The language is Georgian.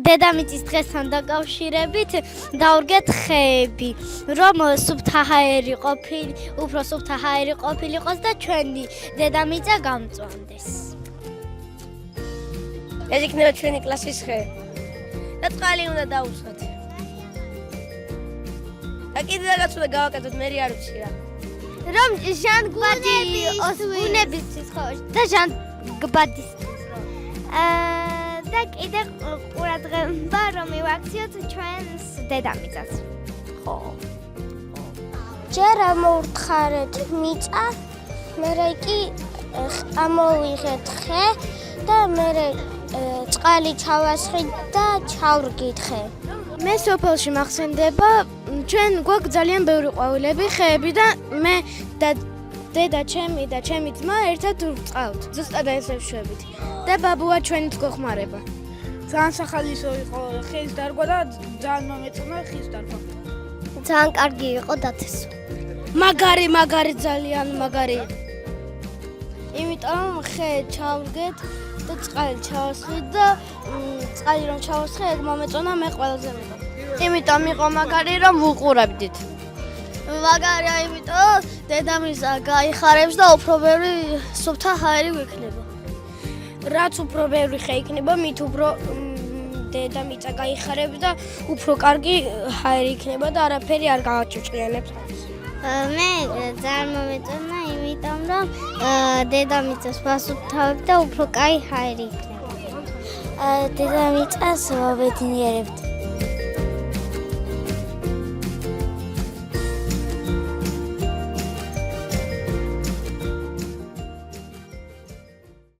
დედამიწის დღესთან დაკავშირებით დავუდგეთ ხეები, რომ უფრო სუფთა ჰაერი ყოფილიყოს და ჩვენი დედამიწა გამწვანდეს. ეს იქნება ჩვენი კლასის ხე. და წყალი უნდა დაუსვათ. და კიდე რაღაც უნდა გავაკეთოთ, მე არ ვიცი რა. რომ ბუნებისთვის ხო და ჟანგბადისთვის და კიდე ყურადღება რომ მივაქციოთ ჩვენს დედამიწას. ხო. ჯერ ამოვთხარეთ მიწა, მერე კი ამოვიღეთ ხე და მერე წყალი ჩავასხით და ჩავრგით ხე. მე სოფელში მახსენდება ჩვენ გვაქვს ძალიან ბევრი ყვავილები, ხეები და მე და დედა ჩემი და ჩემი ძმა ერთად ვწყავთ. ზუსტად ესე ვშვებით. და ბაბუა ჩვენით გვეხმარება. ძალიან სახალისო იყო ხის დარგვა და ძალიან მომეწონა ხის დარგვა. ძალიან კარგი იყო დათესო. მაგარი ძალიან მაგარი. იმიტომ ხე ჩავდგეთ და წყალი ჩავასხით და წყალი რომ ჩავასხე, ეგ მომეწონა მე ყველაზე მეტად. იმიტომ იყო მაგარი რომ ვუყურებდით. მაგარია იმიტომ დედამიწა გაიხარებს და უფრო ბევრი სუფთა ჰაერი გვექნება. რაც უფრო ბევრი ხე იქნება, მით უფრო დედამიწა გაიხარებს და უფრო კარგი ჰაერი იქნება და არაფერი არ გავაჭუჭყიანებს. მე ძალიან მომეწონა, იმიტომ რომ დედამიწას ვასუფთავებ და უფრო კაი ჰაერი იქნება. დედამიწას ვაბედნიერებთ.